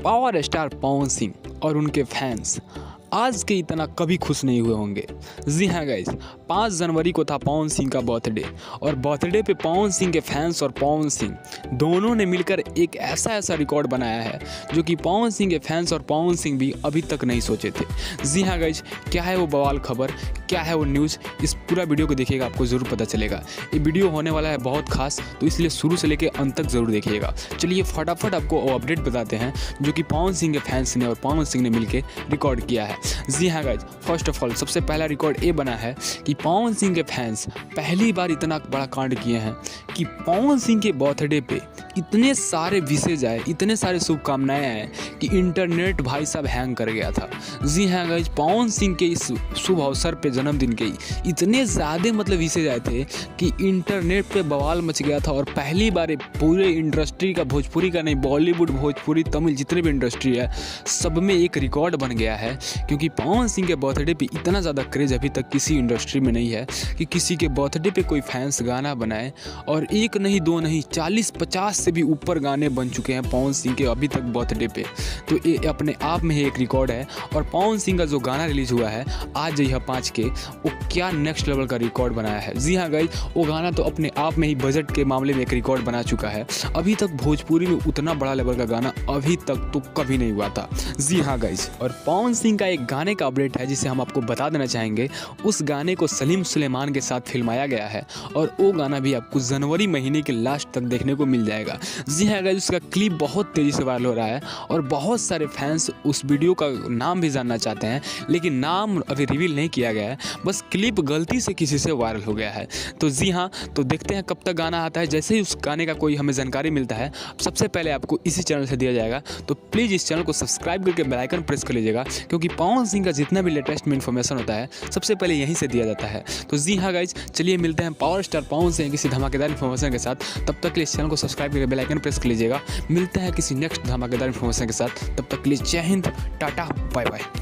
Power star Pawan Singh और उनके fans आज के इतना कभी खुश नहीं हुए होंगे। जी हाँ गाइस, 5 जनवरी को था पवन सिंह का बर्थडे और बर्थडे पे पवन सिंह के फैंस और पवन सिंह दोनों ने मिलकर एक ऐसा रिकॉर्ड बनाया है जो कि पवन सिंह के फैंस और पवन सिंह भी अभी तक नहीं सोचे थे। जी हाँ गाइस, क्या है वो बवाल खबर, क्या है वो न्यूज़, इस पूरा वीडियो को देखिएगा, आपको ज़रूर पता चलेगा। ये वीडियो होने वाला है बहुत खास, तो इसलिए शुरू से लेकर अंत तक ज़रूर देखिएगा। चलिए फटाफट आपको वो अपडेट बताते हैं जो कि पवन सिंह के फैंस ने और पवन सिंह ने मिलकर रिकॉर्ड किया है। जी हाँ गाइज, फर्स्ट ऑफ ऑल सबसे पहला रिकॉर्ड ये बना है कि पवन सिंह के फैंस पहली बार इतना बड़ा कांड किए हैं कि पवन सिंह के बर्थडे पे इतने सारे विशेष आए, इतने सारे शुभकामनाएं आए कि इंटरनेट भाई साहब हैंग कर गया था। जी हाँ गाइज, पवन सिंह के इस शुभ अवसर पे जन्मदिन के इतने ज़्यादा विशेष आए थे कि इंटरनेट पे बवाल मच गया था। और पहली बार पूरे इंडस्ट्री का, भोजपुरी का नहीं, बॉलीवुड, भोजपुरी, तमिल, जितने भी इंडस्ट्री है सब में एक रिकॉर्ड बन गया है। क्योंकि पवन सिंह के बर्थडे पे इतना ज़्यादा क्रेज़ अभी तक किसी इंडस्ट्री में नहीं है कि किसी के बर्थडे पे कोई फैंस गाना बनाए। और एक नहीं, दो नहीं, 40-50 से भी ऊपर गाने बन चुके हैं पवन सिंह के अभी तक बर्थडे पे। तो ये अपने आप में ही एक रिकॉर्ड है। और पवन सिंह का जो गाना रिलीज हुआ है आज यह 5 के, वो क्या नेक्स्ट लेवल का रिकॉर्ड बनाया है। जी हाँ गाइस, वो गाना तो अपने आप में ही बजट के मामले में एक रिकॉर्ड बना चुका है। अभी तक भोजपुरी में उतना बड़ा लेवल का गाना अभी तक तो कभी नहीं हुआ था। जी हाँ गाइस, और पवन सिंह का एक गाने का अपडेट है जिसे हम आपको बता देना चाहेंगे। उस गाने को सलीम सुलेमान के साथ फिल्माया गया है और वो गाना भी आपको जनवरी महीने के लास्ट तक देखने को मिल जाएगा। जी हाँ गाइस, उसका क्लिप बहुत तेज़ी से वायरल हो रहा है और बहुत सारे फैंस उस वीडियो का नाम भी जानना चाहते हैं, लेकिन नाम अभी रिवील नहीं किया गया है, बस क्लिप गलती से किसी से वायरल हो गया है। तो जी हाँ, तो देखते हैं कब तक गाना आता है। जैसे ही उस गाने का कोई हमें जानकारी मिलता है सबसे पहले आपको इसी चैनल से दिया जाएगा। तो प्लीज़ इस चैनल को सब्सक्राइब करके बेल आइकन प्रेस कर लीजिएगा, क्योंकि पवन सिंह का जितना भी लेटेस्ट में इन्फॉर्मेशन होता है सबसे पहले यहीं से दिया जाता है। तो जी हाँ गाइज, चलिए मिलते हैं पावर स्टार पवन सिंह किसी धमाकेदार इन्फॉर्मेशन के साथ। तब तक के लिए इस चैनल को सब्सक्राइब करके बेल आइकन प्रेस कर लीजिएगा। मिलते हैं किसी नेक्स्ट धमाकेदार इन्फॉर्मेशन के साथ, तब तक के लिए जय हिंद, टाटा, बाय बाय।